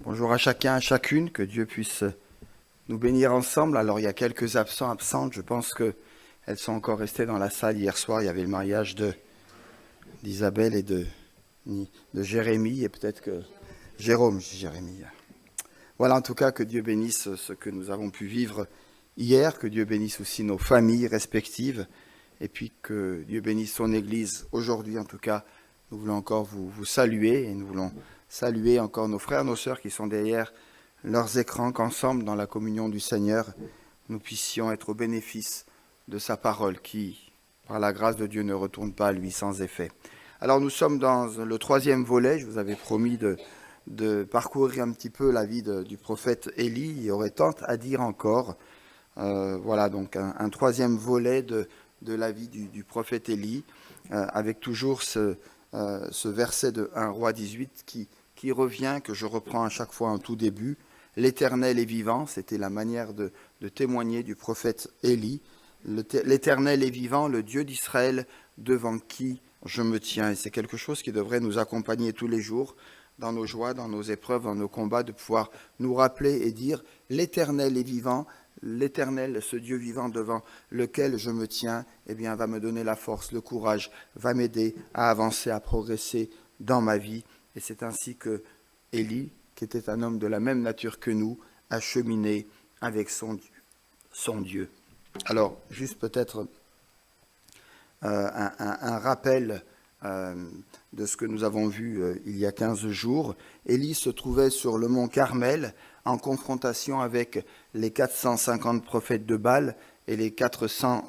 Bonjour à chacun, à chacune, que Dieu puisse nous bénir ensemble. Alors il y a quelques absents, absentes, je pense qu'elles sont encore restées dans la salle hier soir. Il y avait le mariage d'Isabelle et de Jérémie, et peut-être que Jérémie. Voilà, en tout cas, que Dieu bénisse ce que nous avons pu vivre hier, que Dieu bénisse aussi nos familles respectives, et puis que Dieu bénisse son Église aujourd'hui. En tout cas, nous voulons encore vous saluer, et nous voulons saluer encore nos frères, nos sœurs qui sont derrière leurs écrans, qu'ensemble, dans la communion du Seigneur, nous puissions être au bénéfice de sa parole qui, par la grâce de Dieu, ne retourne pas à lui sans effet. Alors nous sommes dans le troisième volet. Je vous avais promis de parcourir un petit peu la vie du prophète Élie. Il y aurait tant à dire encore. Voilà donc un troisième volet de la vie du prophète Élie, avec toujours ce verset de 1 Roi 18 qui revient, que je reprends à chaque fois en tout début. L'Éternel est vivant, c'était la manière de témoigner du prophète Élie. L'Éternel est vivant, le Dieu d'Israël, devant qui je me tiens. Et c'est quelque chose qui devrait nous accompagner tous les jours, dans nos joies, dans nos épreuves, dans nos combats, de pouvoir nous rappeler et dire « L'Éternel est vivant ». L'Éternel, ce Dieu vivant devant lequel je me tiens, eh bien, va me donner la force, le courage, va m'aider à avancer, à progresser dans ma vie. Et c'est ainsi que Élie, qui était un homme de la même nature que nous, a cheminé avec son Dieu. Alors, juste peut-être un rappel de ce que nous avons vu il y a 15 jours. Élie se trouvait sur le mont Carmel, en confrontation avec les 450 prophètes de Baal et les 400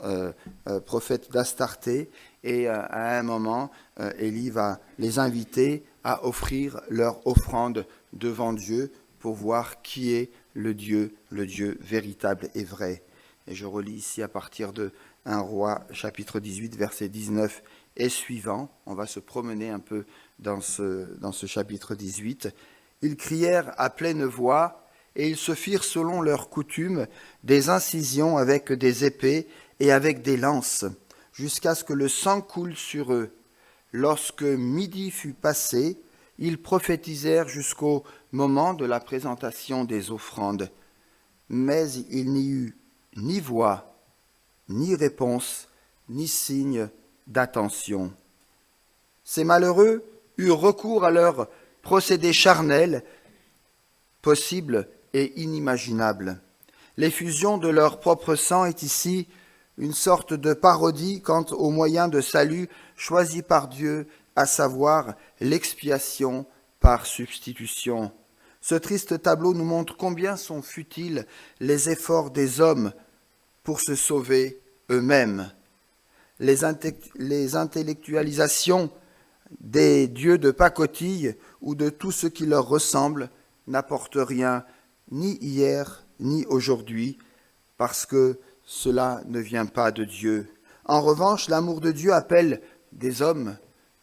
prophètes d'Astarté. Et à un moment, Élie va les inviter à offrir leur offrande devant Dieu pour voir qui est le Dieu véritable et vrai. Et je relis ici à partir de 1 Roi, chapitre 18, verset 19 et suivant. On va se promener un peu dans ce chapitre 18. Ils crièrent à pleine voix, et ils se firent selon leur coutume des incisions avec des épées et avec des lances, jusqu'à ce que le sang coule sur eux. Lorsque midi fut passé, ils prophétisèrent jusqu'au moment de la présentation des offrandes. Mais il n'y eut ni voix, ni réponse, ni signe d'attention. Ces malheureux eurent recours à leurs procédés charnels, possibles et inimaginables. L'effusion de leur propre sang est ici une sorte de parodie quant au moyen de salut choisi par Dieu, à savoir l'expiation par substitution. Ce triste tableau nous montre combien sont futiles les efforts des hommes pour se sauver eux-mêmes. Les intellectualisations des dieux de pacotille ou de tout ce qui leur ressemble n'apportent rien, ni hier, ni aujourd'hui, parce que cela ne vient pas de Dieu. En revanche, l'amour de Dieu appelle des hommes,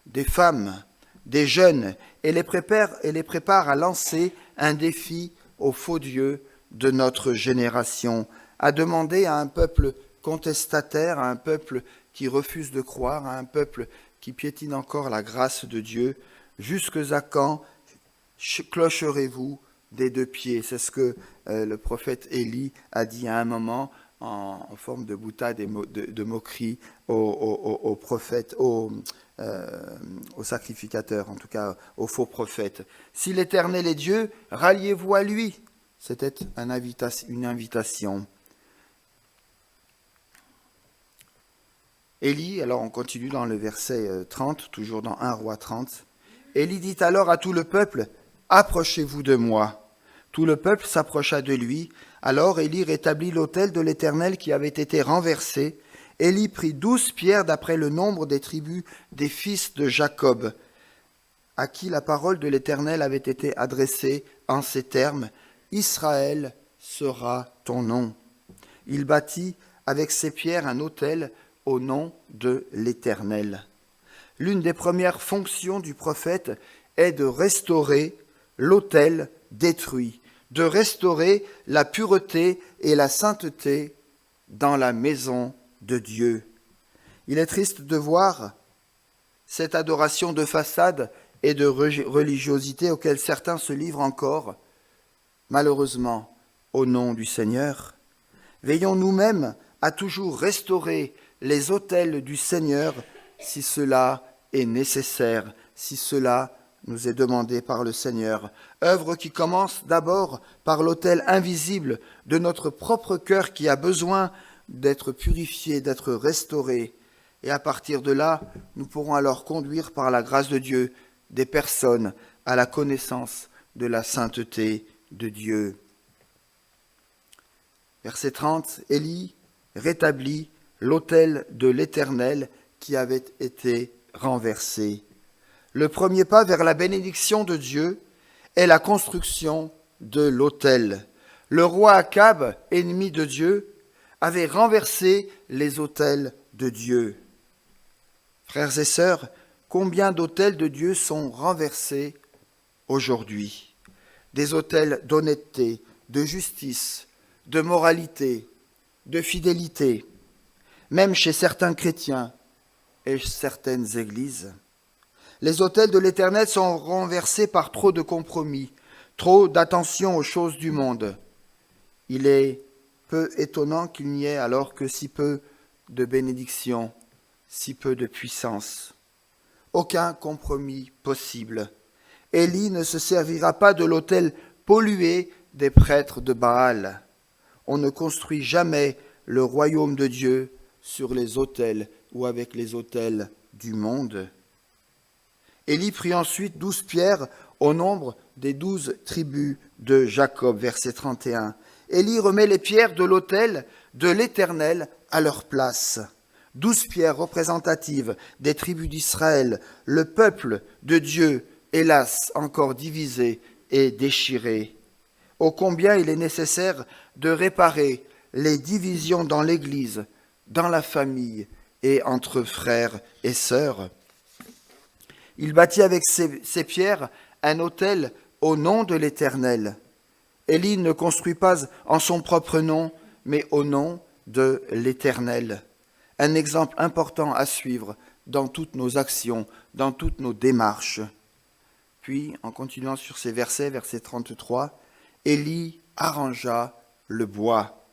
des femmes, des jeunes, et les prépare à lancer un défi aux faux dieux de notre génération, à demander à un peuple contestataire, à un peuple qui refuse de croire, à un peuple qui piétine encore la grâce de Dieu, jusque à quand clocherez-vous des deux pieds? C'est ce que le prophète Élie a dit à un moment en forme de boutade et de moquerie aux prophètes, aux sacrificateurs, en tout cas aux faux prophètes. Si l'Éternel est Dieu, ralliez-vous à lui. C'était une invitation. Élie, alors on continue dans le verset 30, toujours dans 1 Roi 30. Élie dit alors à tout le peuple, « Approchez-vous de moi. » Tout le peuple s'approcha de lui. Alors Élie rétablit l'autel de l'Éternel qui avait été renversé. Élie prit 12 pierres d'après le nombre des tribus des fils de Jacob, à qui la parole de l'Éternel avait été adressée en ces termes, « Israël sera ton nom. » Il bâtit avec ces pierres un autel au nom de l'Éternel. L'une des premières fonctions du prophète est de restaurer l'autel détruit, de restaurer la pureté et la sainteté dans la maison de Dieu. Il est triste de voir cette adoration de façade et de religiosité auquel certains se livrent encore, Malheureusement, au nom du Seigneur, veillons nous-mêmes à toujours restaurer les autels du Seigneur si cela est nécessaire, si cela nous est demandé par le Seigneur. Œuvre qui commence d'abord par l'autel invisible de notre propre cœur qui a besoin d'être purifié, d'être restauré. Et à partir de là, nous pourrons alors conduire par la grâce de Dieu des personnes à la connaissance de la sainteté de Dieu. Verset 30, Élie rétablit l'autel de l'Éternel qui avait été renversé. Le premier pas vers la bénédiction de Dieu est la construction de l'autel. Le roi Akab, ennemi de Dieu, avait renversé les autels de Dieu. Frères et sœurs, combien d'autels de Dieu sont renversés aujourd'hui? Des autels d'honnêteté, de justice, de moralité, de fidélité, même chez certains chrétiens et certaines églises. Les autels de l'Éternel sont renversés par trop de compromis, trop d'attention aux choses du monde. Il est peu étonnant qu'il n'y ait alors que si peu de bénédiction, si peu de puissance. Aucun compromis possible. Élie ne se servira pas de l'autel pollué des prêtres de Baal. On ne construit jamais le royaume de Dieu sur les autels ou avec les autels du monde. Élie prit ensuite 12 pierres au nombre des 12 tribus de Jacob, verset 31. Élie remet les pierres de l'autel de l'Éternel à leur place. 12 pierres représentatives des tribus d'Israël, le peuple de Dieu, hélas, encore divisé et déchiré. Ô combien il est nécessaire de réparer les divisions dans l'Église, dans la famille et entre frères et sœurs. Il bâtit avec ces pierres un autel au nom de l'Éternel. Élie ne construit pas en son propre nom, mais au nom de l'Éternel. Un exemple important à suivre dans toutes nos actions, dans toutes nos démarches. Puis, en continuant sur ces versets, verset 33, Élie arrangea le bois.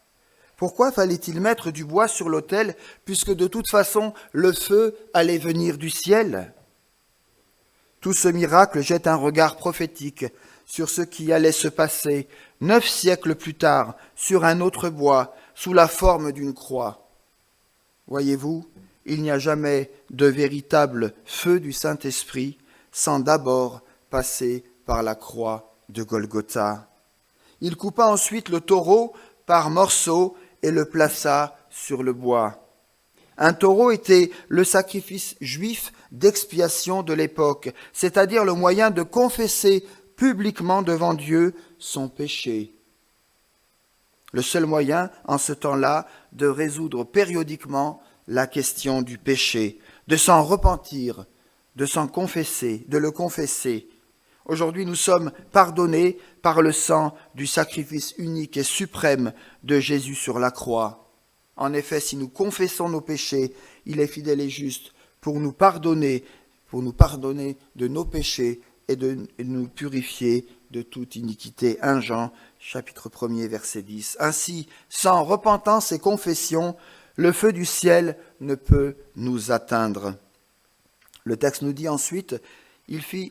Pourquoi fallait-il mettre du bois sur l'autel, puisque de toute façon le feu allait venir du ciel ? Tout ce miracle jette un regard prophétique sur ce qui allait se passer 9 siècles plus tard sur un autre bois sous la forme d'une croix. Voyez-vous, il n'y a jamais de véritable feu du Saint-Esprit sans d'abord passer par la croix de Golgotha. Il coupa ensuite le taureau par morceaux et le plaça sur le bois. Un taureau était le sacrifice juif d'expiation de l'époque, c'est-à-dire le moyen de confesser publiquement devant Dieu son péché. Le seul moyen, en ce temps-là, de résoudre périodiquement la question du péché, de s'en repentir, de s'en confesser, de le confesser. Aujourd'hui, nous sommes pardonnés par le sang du sacrifice unique et suprême de Jésus sur la croix. En effet, si nous confessons nos péchés, il est fidèle et juste pour nous pardonner de nos péchés et de nous purifier de toute iniquité. 1 Jean, chapitre 1er, verset 10. Ainsi, sans repentance et confession, le feu du ciel ne peut nous atteindre. Le texte nous dit ensuite, il fit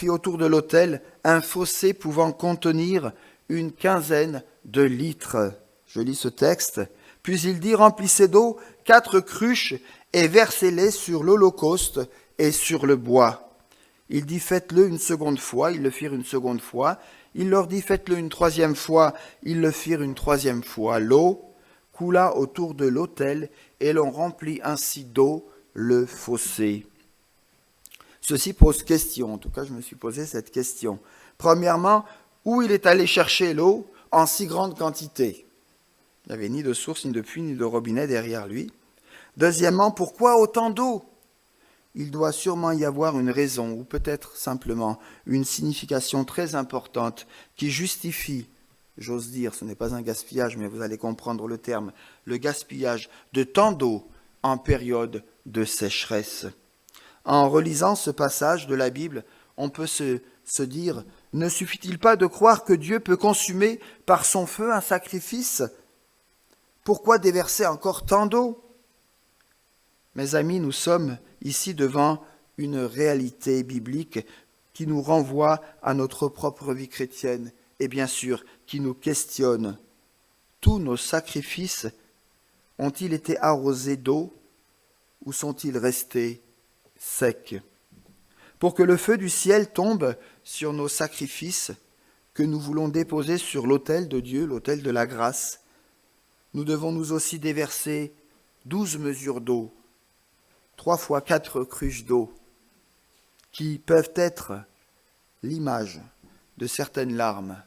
autour de l'autel un fossé pouvant contenir une 15aine de litres. Je lis ce texte. Puis il dit, remplissez d'eau 4 cruches et versez-les sur l'holocauste et sur le bois. Il dit, faites-le une seconde fois. Ils le firent une seconde fois. Il leur dit, faites-le une troisième fois. Ils le firent une troisième fois. L'eau coula autour de l'autel et l'on remplit ainsi d'eau le fossé. Ceci pose question. En tout cas, je me suis posé cette question. Premièrement, où il est allé chercher l'eau en si grande quantité ? Il n'y avait ni de source, ni de puits, ni de robinet derrière lui. Deuxièmement, pourquoi autant d'eau ? Il doit sûrement y avoir une raison, ou peut-être simplement une signification très importante qui justifie, j'ose dire, ce n'est pas un gaspillage, mais vous allez comprendre le terme, le gaspillage de tant d'eau en période de sécheresse. En relisant ce passage de la Bible, on peut se se dire, ne suffit-il pas de croire que Dieu peut consumer par son feu un sacrifice ? Pourquoi déverser encore tant d'eau ? Mes amis, nous sommes ici devant une réalité biblique qui nous renvoie à notre propre vie chrétienne et bien sûr qui nous questionne. Tous nos sacrifices ont-ils été arrosés d'eau ou sont-ils restés secs ? Pour que le feu du ciel tombe sur nos sacrifices que nous voulons déposer sur l'autel de Dieu, l'autel de la grâce, nous devons nous aussi déverser 12 mesures d'eau, 3 fois 4 cruches d'eau, qui peuvent être l'image de certaines larmes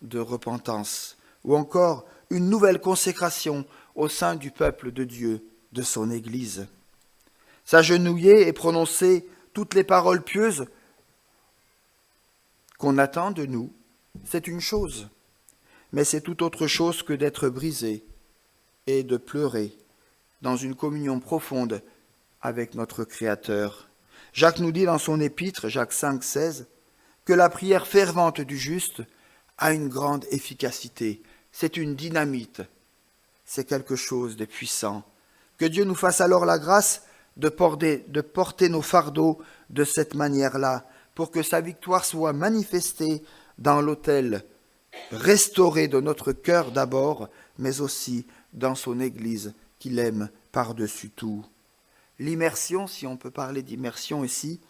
de repentance, ou encore une nouvelle consécration au sein du peuple de Dieu, de son Église. S'agenouiller et prononcer toutes les paroles pieuses qu'on attend de nous, c'est une chose, mais c'est tout autre chose que d'être brisé et de pleurer dans une communion profonde avec notre Créateur. Jacques nous dit dans son épître, Jacques 5, 16, que la prière fervente du juste a une grande efficacité. C'est une dynamite, c'est quelque chose de puissant. Que Dieu nous fasse alors la grâce de porter nos fardeaux de cette manière-là, pour que sa victoire soit manifestée dans l'autel, restauré de notre cœur d'abord, mais aussi dans son Église qu'il aime par-dessus tout. L'immersion, si on peut parler d'immersion ici,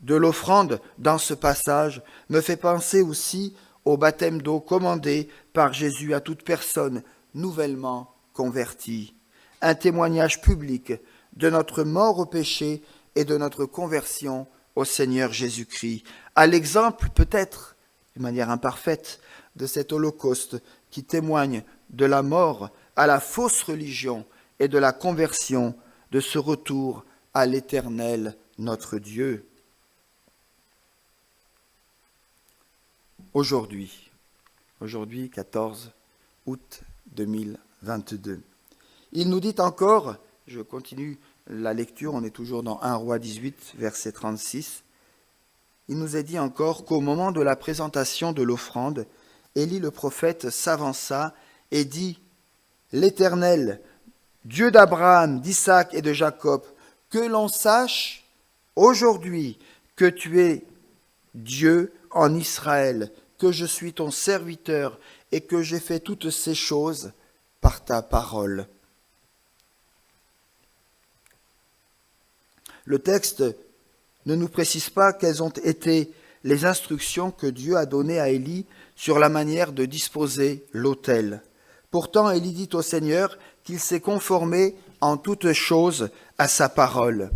de l'offrande dans ce passage me fait penser aussi au baptême d'eau commandé par Jésus à toute personne nouvellement convertie. Un témoignage public de notre mort au péché et de notre conversion au Seigneur Jésus-Christ, à l'exemple peut-être, de manière imparfaite, de cet holocauste qui témoigne de la mort à la fausse religion et de la conversion, de ce retour à l'Éternel, notre Dieu. Aujourd'hui, 14 août 2022, il nous dit encore, je continue la lecture, on est toujours dans 1 Roi 18, verset 36, il nous est dit encore qu'au moment de la présentation de l'offrande, Élie le prophète s'avança et dit « L'Éternel, Dieu d'Abraham, d'Isaac et de Jacob, que l'on sache aujourd'hui que tu es Dieu en Israël, que je suis ton serviteur et que j'ai fait toutes ces choses par ta parole. » Le texte ne nous précise pas quelles ont été les instructions que Dieu a données à Élie sur la manière de disposer l'autel. Pourtant, Élie dit au Seigneur qu'il s'est conformé en toutes choses à sa parole.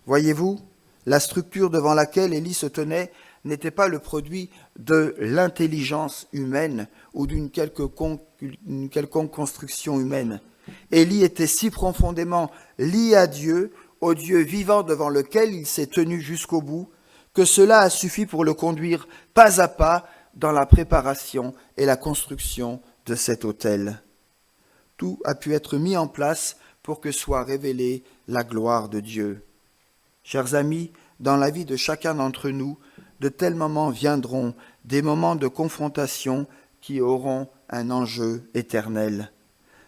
Voyez-vous, la structure devant laquelle Élie se tenait n'était pas le produit de l'intelligence humaine ou d'une quelconque construction humaine. Élie était si profondément lié à Dieu, au Dieu vivant devant lequel il s'est tenu jusqu'au bout, que cela a suffi pour le conduire pas à pas dans la préparation et la construction de cet autel. Tout a pu être mis en place pour que soit révélée la gloire de Dieu. Chers amis, dans la vie de chacun d'entre nous, de tels moments viendront, des moments de confrontation qui auront un enjeu éternel.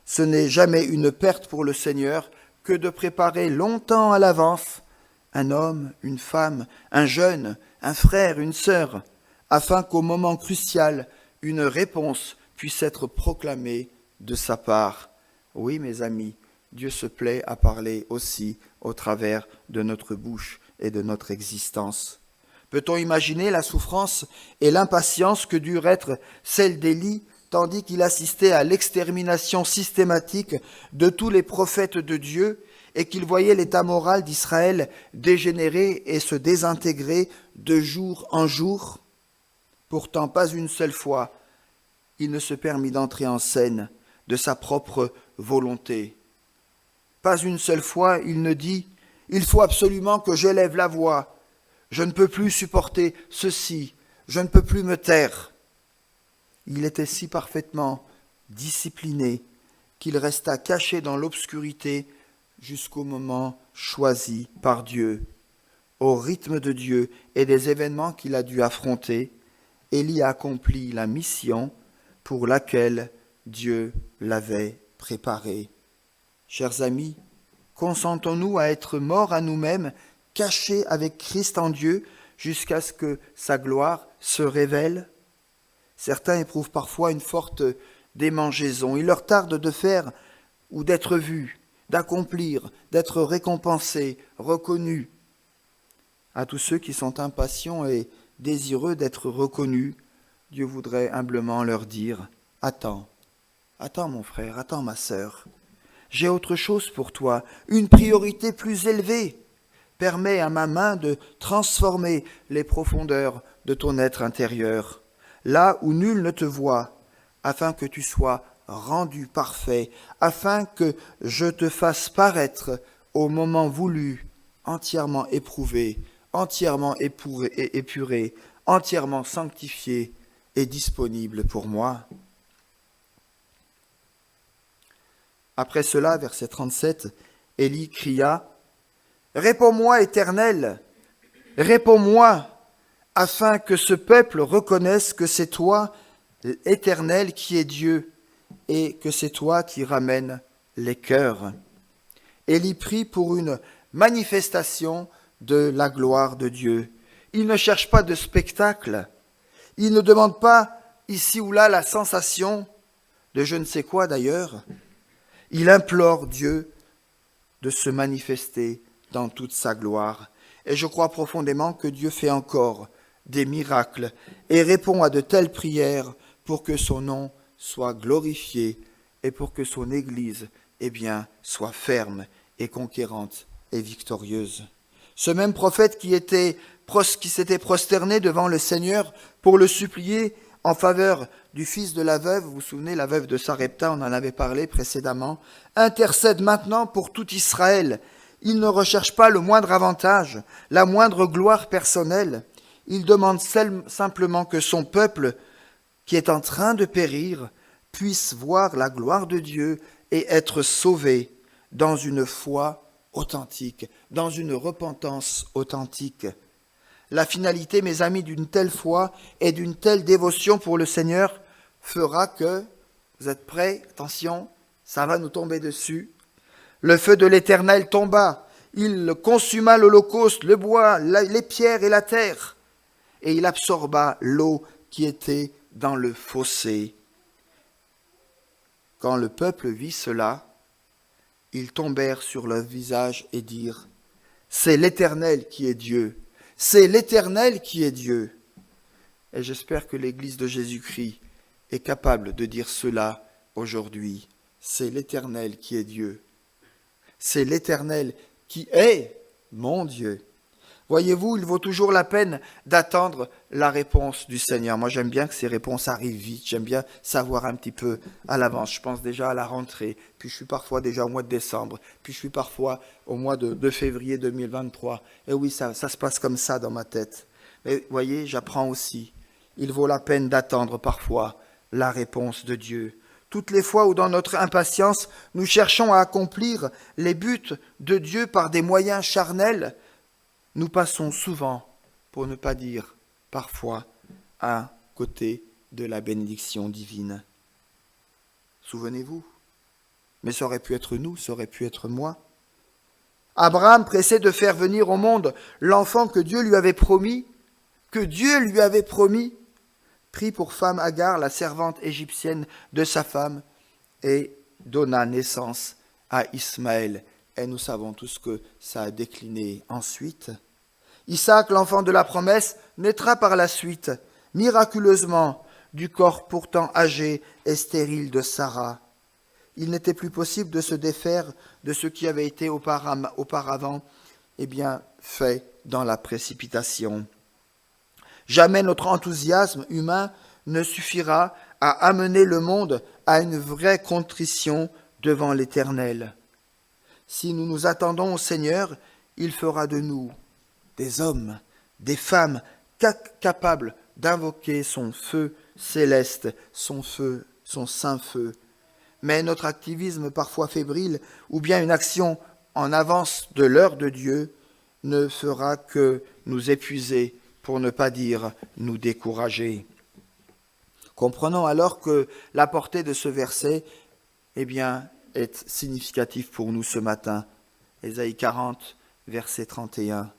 Ce n'est jamais une perte pour le Seigneur que de préparer longtemps à l'avance un homme, une femme, un jeune, un frère, une sœur, afin qu'au moment crucial, une réponse puisse être proclamée de sa part. Oui, mes amis, Dieu se plaît à parler aussi au travers de notre bouche et de notre existence. Peut-on imaginer la souffrance et l'impatience que durent être celles d'Élie, tandis qu'il assistait à l'extermination systématique de tous les prophètes de Dieu et qu'il voyait l'état moral d'Israël dégénérer et se désintégrer de jour en jour? Pourtant, pas une seule fois, il ne se permit d'entrer en scène de sa propre volonté. Pas une seule fois, il ne dit « Il faut absolument que j'élève la voix. Je ne peux plus supporter ceci. Je ne peux plus me taire. » Il était si parfaitement discipliné qu'il resta caché dans l'obscurité jusqu'au moment choisi par Dieu. au rythme de Dieu et des événements qu'il a dû affronter, Élie a accompli la mission pour laquelle Dieu l'avait préparé. Chers amis, consentons-nous à être morts à nous-mêmes, cachés avec Christ en Dieu, jusqu'à ce que sa gloire se révèle? Certains éprouvent parfois une forte démangeaison. Il leur tarde de faire ou d'être vus, d'accomplir, d'être récompensés, reconnus. À tous ceux qui sont impatients et désireux d'être reconnus, Dieu voudrait humblement leur dire « Attends, attends mon frère, attends ma sœur. J'ai autre chose pour toi, une priorité plus élevée. Permets à ma main de transformer les profondeurs de ton être intérieur, là où nul ne te voit, afin que tu sois rendu parfait, afin que je te fasse paraître au moment voulu, entièrement éprouvé, entièrement épuré, entièrement sanctifié et disponible pour moi. » Après cela, verset 37, Élie cria « Réponds-moi, Éternel, réponds-moi, afin que ce peuple reconnaisse que c'est toi, l'Éternel, qui est Dieu, et que c'est toi qui ramènes les cœurs. » Élie prie pour une manifestation de la gloire de Dieu. Il ne cherche pas de spectacle. Il ne demande pas ici ou là la sensation de je ne sais quoi d'ailleurs. Il implore Dieu de se manifester dans toute sa gloire. Et je crois profondément que Dieu fait encore des miracles et répond à de telles prières pour que son nom soit glorifié et pour que son Église, soit ferme et conquérante et victorieuse. Ce même prophète qui s'était prosterné devant le Seigneur pour le supplier en faveur du fils de la veuve, vous vous souvenez, la veuve de Sarepta, on en avait parlé précédemment, intercède maintenant pour tout Israël. Il ne recherche pas le moindre avantage, la moindre gloire personnelle. Il demande simplement que son peuple, qui est en train de périr, puisse voir la gloire de Dieu et être sauvé dans une foi authentique, dans une repentance authentique. La finalité, mes amis, d'une telle foi et d'une telle dévotion pour le Seigneur fera que, vous êtes prêts? Attention, ça va nous tomber dessus. Le feu de l'Éternel tomba, il consuma l'holocauste, le bois, les pierres et la terre, et il absorba l'eau qui était dans le fossé. Quand le peuple vit cela, ils tombèrent sur leur visage et dirent « C'est l'Éternel qui est Dieu, c'est l'Éternel qui est Dieu. » Et j'espère que l'Église de Jésus-Christ est capable de dire cela aujourd'hui. C'est l'Éternel qui est Dieu. C'est l'Éternel qui est mon Dieu. Voyez-vous, il vaut toujours la peine d'attendre la réponse du Seigneur. Moi, j'aime bien que ces réponses arrivent vite. J'aime bien savoir un petit peu à l'avance. Je pense déjà à la rentrée, puis je suis parfois déjà au mois de décembre, puis je suis parfois au mois de février 2023. Et oui, ça se passe comme ça dans ma tête. Mais voyez, j'apprends aussi. Il vaut la peine d'attendre parfois la réponse de Dieu. Toutes les fois où dans notre impatience, nous cherchons à accomplir les buts de Dieu par des moyens charnels, nous passons souvent, pour ne pas dire parfois, à côté de la bénédiction divine. Souvenez-vous, mais ça aurait pu être nous, ça aurait pu être moi. Abraham, pressé de faire venir au monde l'enfant que Dieu lui avait promis, prit pour femme Agar, la servante égyptienne de sa femme, et donna naissance à Ismaël. Et nous savons tous que ça a décliné ensuite. Isaac, l'enfant de la promesse, naîtra par la suite, miraculeusement, du corps pourtant âgé et stérile de Sarah. Il n'était plus possible de se défaire de ce qui avait été auparavant fait dans la précipitation. Jamais notre enthousiasme humain ne suffira à amener le monde à une vraie contrition devant l'Éternel. Si nous nous attendons au Seigneur, il fera de nous des hommes, des femmes capables d'invoquer son feu céleste, son saint feu. Mais notre activisme parfois fébrile, ou bien une action en avance de l'heure de Dieu, ne fera que nous épuiser, pour ne pas dire nous décourager. Comprenons alors que la portée de ce verset est significative pour nous ce matin. Ésaïe 40, verset 31.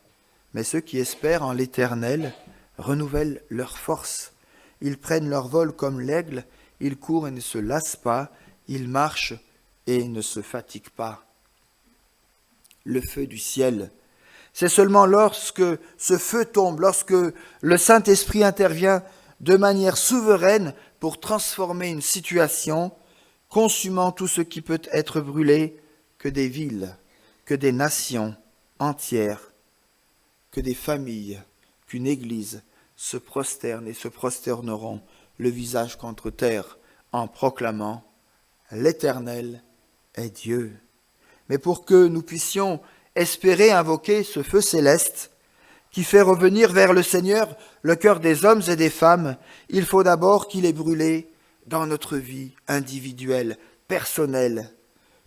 Mais ceux qui espèrent en l'Éternel renouvellent leur force. Ils prennent leur vol comme l'aigle, ils courent et ne se lassent pas, ils marchent et ne se fatiguent pas. Le feu du ciel. C'est seulement lorsque ce feu tombe, lorsque le Saint-Esprit intervient de manière souveraine pour transformer une situation, consumant tout ce qui peut être brûlé, que des villes, que des nations entières, que des familles, qu'une église se prosternent et se prosterneront le visage contre terre en proclamant « L'Éternel est Dieu ». Mais pour que nous puissions espérer invoquer ce feu céleste qui fait revenir vers le Seigneur le cœur des hommes et des femmes, il faut d'abord qu'il ait brûlé dans notre vie individuelle, personnelle.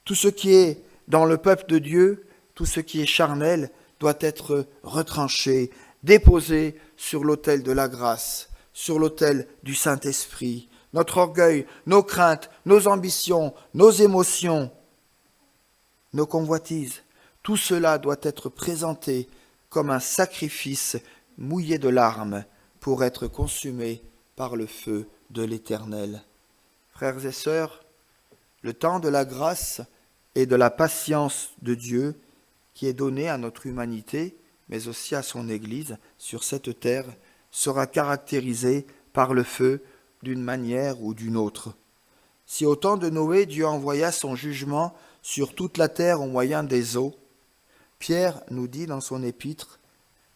Tout ce qui est dans le peuple de Dieu, tout ce qui est charnel, doit être retranché, déposé sur l'autel de la grâce, sur l'autel du Saint-Esprit. Notre orgueil, nos craintes, nos ambitions, nos émotions, nos convoitises, tout cela doit être présenté comme un sacrifice mouillé de larmes pour être consumé par le feu de l'Éternel. Frères et sœurs, le temps de la grâce et de la patience de Dieu qui est donné à notre humanité, mais aussi à son Église sur cette terre, sera caractérisé par le feu d'une manière ou d'une autre. Si au temps de Noé, Dieu envoya son jugement sur toute la terre au moyen des eaux, Pierre nous dit dans son épître,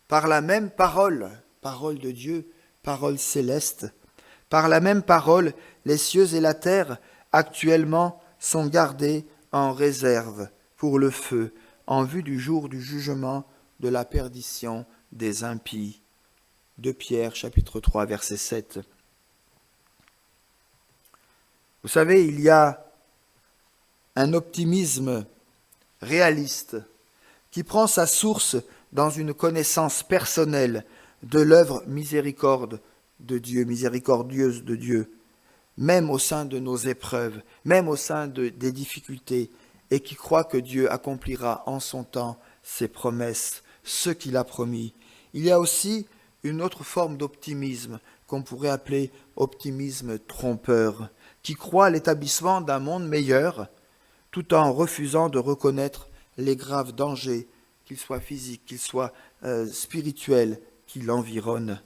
par la même parole, parole de Dieu, parole céleste, par la même parole, les cieux et la terre actuellement sont gardés en réserve pour le feu, en vue du jour du jugement de la perdition des impies. De Pierre, chapitre 3, verset 7. Vous savez, il y a un optimisme réaliste qui prend sa source dans une connaissance personnelle de l'œuvre miséricordieuse de Dieu, même au sein de nos épreuves, même au sein des difficultés, et qui croit que Dieu accomplira en son temps ses promesses, ce qu'il a promis. Il y a aussi une autre forme d'optimisme qu'on pourrait appeler optimisme trompeur, qui croit à l'établissement d'un monde meilleur, tout en refusant de reconnaître les graves dangers, qu'ils soient physiques, qu'ils soient spirituels, qui l'environnent.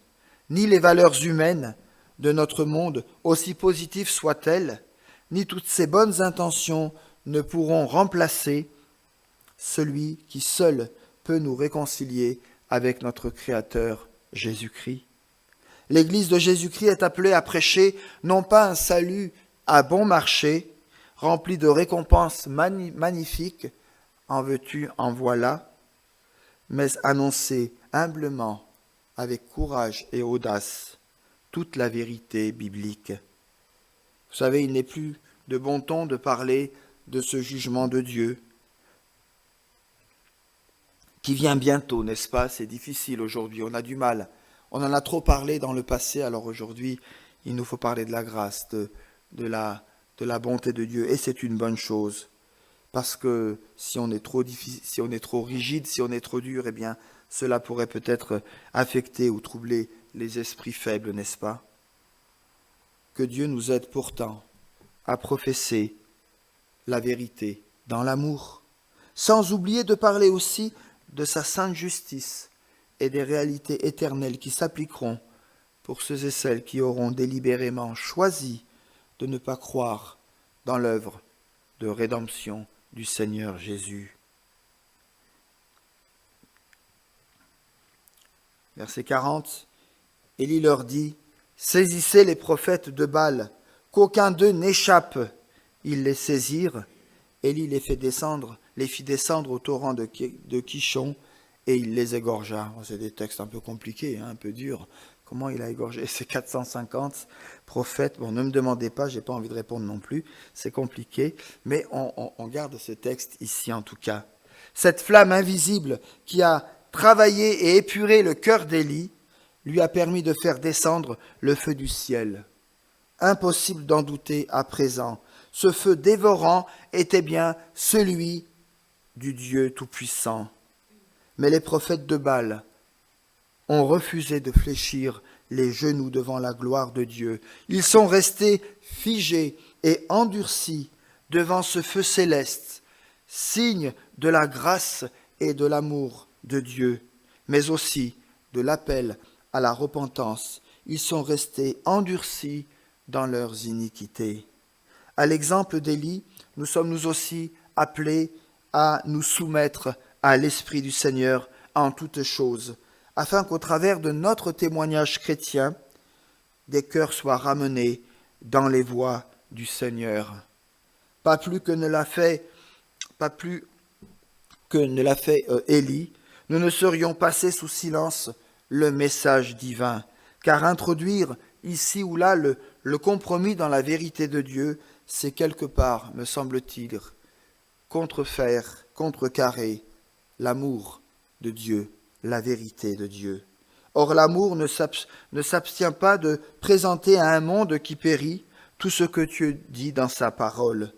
Ni les valeurs humaines de notre monde, aussi positives soient-elles, ni toutes ces bonnes intentions ne pourront remplacer celui qui seul peut nous réconcilier avec notre Créateur Jésus-Christ. L'Église de Jésus-Christ est appelée à prêcher non pas un salut à bon marché, rempli de récompenses magnifiques, en veux-tu, en voilà, mais annoncer humblement, avec courage et audace, toute la vérité biblique. Vous savez, il n'est plus de bon ton de parler de ce jugement de Dieu qui vient bientôt, n'est-ce pas? C'est difficile aujourd'hui, on a du mal. On en a trop parlé dans le passé, alors aujourd'hui, il nous faut parler de la grâce, de la bonté de Dieu, et c'est une bonne chose. Parce que si on est trop difficile, si on est trop rigide, si on est trop dur, eh bien, cela pourrait peut-être affecter ou troubler les esprits faibles, n'est-ce pas? Que Dieu nous aide pourtant à professer la vérité dans l'amour, sans oublier de parler aussi de sa sainte justice et des réalités éternelles qui s'appliqueront pour ceux et celles qui auront délibérément choisi de ne pas croire dans l'œuvre de rédemption du Seigneur Jésus. Verset 40, Élie leur dit, « Saisissez les prophètes de Baal, qu'aucun d'eux n'échappe. » Ils les saisirent, Élie les fit descendre au torrent de Kishon, et il les égorgea. C'est des textes un peu compliqués, un peu durs. Comment il a égorgé ces 450 prophètes? Bon, ne me demandez pas, je n'ai pas envie de répondre non plus, c'est compliqué, mais on garde ce texte ici en tout cas. Cette flamme invisible qui a travailler et épurer le cœur d'Élie lui a permis de faire descendre le feu du ciel. Impossible d'en douter à présent. Ce feu dévorant était bien celui du Dieu Tout-Puissant. Mais les prophètes de Baal ont refusé de fléchir les genoux devant la gloire de Dieu. Ils sont restés figés et endurcis devant ce feu céleste, signe de la grâce et de l'amour de Dieu, mais aussi de l'appel à la repentance. Ils sont restés endurcis dans leurs iniquités. À l'exemple d'Élie, nous sommes nous aussi appelés à nous soumettre à l'Esprit du Seigneur en toutes choses, afin qu'au travers de notre témoignage chrétien, des cœurs soient ramenés dans les voies du Seigneur. Pas plus que ne l'a fait Élie, nous ne serions passés sous silence le message divin, car introduire ici ou là le compromis dans la vérité de Dieu, c'est quelque part, me semble-t-il, contrecarrer l'amour de Dieu, la vérité de Dieu. Or, l'amour ne s'abstient pas de présenter à un monde qui périt tout ce que Dieu dit dans sa parole.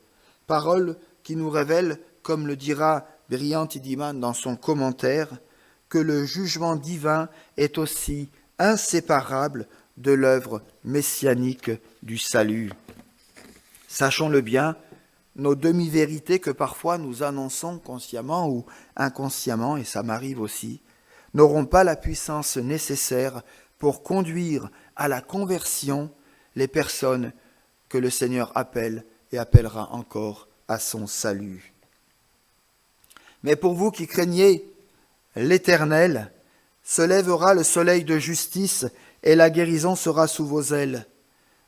Parole qui nous révèle, comme le dira Brillant Idiman dans son commentaire, que le jugement divin est aussi inséparable de l'œuvre messianique du salut. Sachons-le bien, nos demi-vérités que parfois nous annonçons consciemment ou inconsciemment, et ça m'arrive aussi, n'auront pas la puissance nécessaire pour conduire à la conversion les personnes que le Seigneur appelle et appellera encore à son salut. Mais pour vous qui craignez l'Éternel, se lèvera le soleil de justice et la guérison sera sous vos ailes.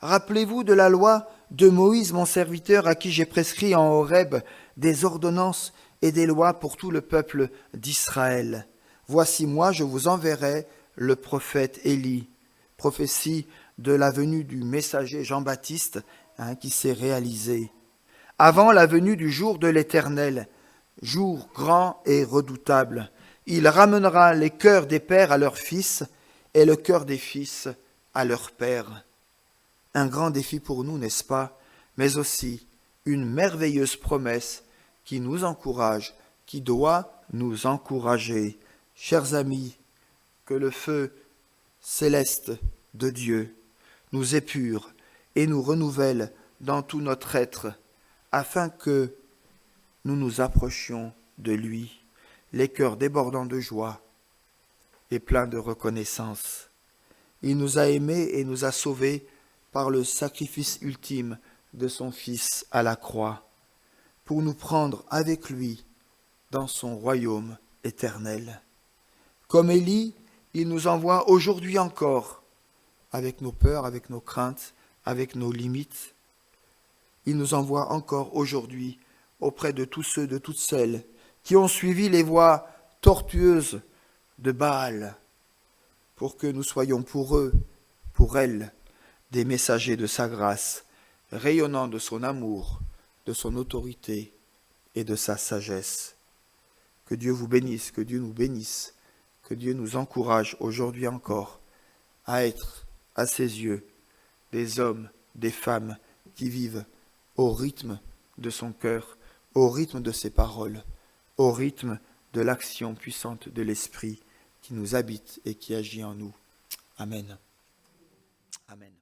Rappelez-vous de la loi de Moïse, mon serviteur, à qui j'ai prescrit en Horeb des ordonnances et des lois pour tout le peuple d'Israël. Voici moi, je vous enverrai le prophète Élie, prophétie de la venue du messager Jean-Baptiste qui s'est réalisée. Avant la venue du jour de l'Éternel, jour grand et redoutable, il ramènera les cœurs des pères à leurs fils et le cœur des fils à leurs pères. Un grand défi pour nous, n'est-ce pas? Mais aussi une merveilleuse promesse qui nous encourage, qui doit nous encourager. Chers amis, que le feu céleste de Dieu nous épure et nous renouvelle dans tout notre être, afin que nous nous approchions de lui, les cœurs débordants de joie et pleins de reconnaissance. Il nous a aimés et nous a sauvés par le sacrifice ultime de son Fils à la croix, pour nous prendre avec lui dans son royaume éternel. Comme Élie, il nous envoie aujourd'hui encore, avec nos peurs, avec nos craintes, avec nos limites. Il nous envoie encore aujourd'hui auprès de tous ceux, de toutes celles qui ont suivi les voies tortueuses de Baal, pour que nous soyons pour eux, pour elles, des messagers de sa grâce, rayonnant de son amour, de son autorité et de sa sagesse. Que Dieu vous bénisse, que Dieu nous bénisse, que Dieu nous encourage aujourd'hui encore à être, à ses yeux, des hommes, des femmes qui vivent au rythme de son cœur, au rythme de ses paroles, au rythme de l'action puissante de l'Esprit qui nous habite et qui agit en nous. Amen. Amen.